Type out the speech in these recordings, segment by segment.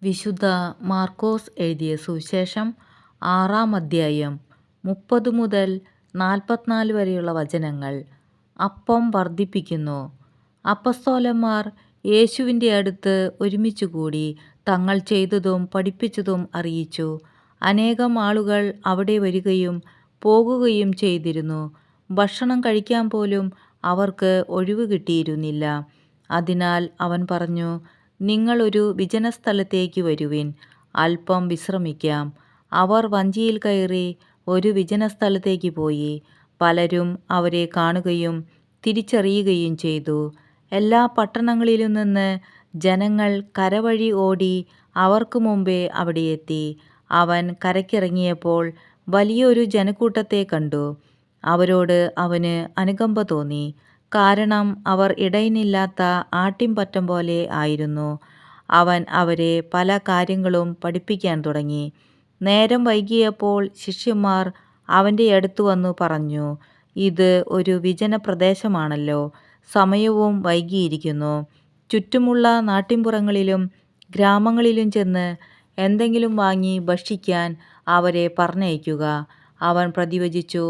വിശുദ്ധ മാർക്കോസ് എഴുതിയ സുവിശേഷം 6-ാം അധ്യായം 30 മുതൽ 44 വരെയുള്ള വചനങ്ങൾ. അപ്പം വർദ്ധിപ്പിക്കുന്നു. അപ്പസ്തോലന്മാർ യേശുവിൻ്റെ അടുത്ത് ഒരുമിച്ചുകൂടി തങ്ങൾ ചെയ്തതും പഠിപ്പിച്ചതും അറിയിച്ചു. അനേകം ആളുകൾ അവിടെ വരികയും പോകുകയും ചെയ്തിരുന്നു. ഭക്ഷണം കഴിക്കാൻ പോലും അവർക്ക് ഒഴിവ് കിട്ടിയിരുന്നില്ല. അതിനാൽ അവൻ പറഞ്ഞു, നിങ്ങൾ ഒരു വിജനസ്ഥലത്തേക്ക് വരുവിൻ, അല്പം വിശ്രമിക്കാം. അവർ വഞ്ചിയിൽ കയറി ഒരു വിജനസ്ഥലത്തേക്ക് പോയി. പലരും അവരെ കാണുകയും തിരിച്ചറിയുകയും ചെയ്തു. എല്ലാ പട്ടണങ്ങളിലും നിന്ന് ജനങ്ങൾ കരവഴി ഓടി അവർക്ക് മുമ്പേ അവിടെ എത്തി. അവൻ കരയ്ക്കിറങ്ങിയപ്പോൾ വലിയൊരു ജനക്കൂട്ടത്തെ കണ്ടു. അവരോട് അവന് അനുകമ്പ തോന്നി. കാരണം അവർ ഇടയനില്ലാത്ത ആട്ടിൻപറ്റം പോലെ ആയിരുന്നു. അവൻ അവരെ പല കാര്യങ്ങളും പഠിപ്പിക്കാൻ തുടങ്ങി. നേരം വൈകിയപ്പോൾ ശിഷ്യന്മാർ അവൻ്റെ അടുത്ത് വന്നു പറഞ്ഞു, ഇത് ഒരു വിജന പ്രദേശമാണല്ലോ, സമയവും വൈകിയിരിക്കുന്നു. ചുറ്റുമുള്ള നാട്ടിൻപുറങ്ങളിലും ഗ്രാമങ്ങളിലും ചെന്ന് എന്തെങ്കിലും വാങ്ങി ഭക്ഷിക്കാൻ അവരെ പറഞ്ഞയക്കുക. അവൻ പ്രതിവചിച്ചു,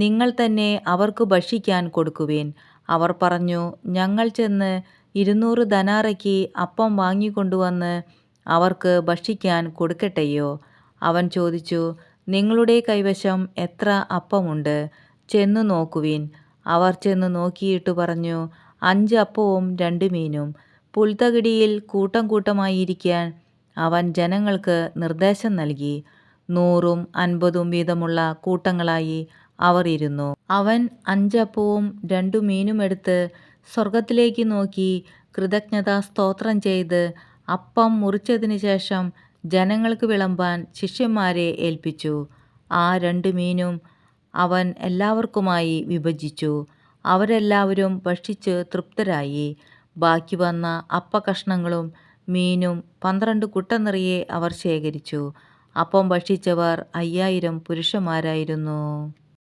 നിങ്ങൾ തന്നെ അവർക്ക് ഭക്ഷിക്കാൻ കൊടുക്കുവിൻ. അവർ പറഞ്ഞു, ഞങ്ങൾ ചെന്ന് 200 ധനാറയ്ക്ക് അപ്പം വാങ്ങിക്കൊണ്ടുവന്ന് അവർക്ക് ഭക്ഷിക്കാൻ കൊടുക്കട്ടെയോ? അവൻ ചോദിച്ചു, നിങ്ങളുടെ കൈവശം എത്ര അപ്പമുണ്ട്? ചെന്നു നോക്കുവിൻ. അവർ ചെന്ന് നോക്കിയിട്ട് പറഞ്ഞു, 5 അപ്പവും 2 മീനും. പുൽത്തകിടിയിൽ കൂട്ടം കൂട്ടമായിരിക്കാൻ അവൻ ജനങ്ങൾക്ക് നിർദ്ദേശം നൽകി. 100-ഉം 50-ഉം വീതമുള്ള കൂട്ടങ്ങളായി അവർ ഇരുന്നു. അവൻ 5 അപ്പവും 2 മീനും എടുത്ത് സ്വർഗ്ഗത്തിലേക്ക് നോക്കി കൃതജ്ഞതാ സ്തോത്രം ചെയ്ത് അപ്പം മുറിച്ചതിന് ശേഷം ജനങ്ങൾക്ക് വിളമ്പാൻ ശിഷ്യന്മാരെ ഏൽപ്പിച്ചു. ആ 2 മീനും അവൻ എല്ലാവർക്കുമായി വിഭജിച്ചു. അവരെല്ലാവരും ഭക്ഷിച്ച് തൃപ്തരായി. ബാക്കി വന്ന അപ്പക്കഷണങ്ങളും മീനും 12 കുട്ട നിറയെ അവർ ശേഖരിച്ചു. അപ്പം ഭക്ഷിച്ചവർ 5000 പുരുഷന്മാരായിരുന്നു.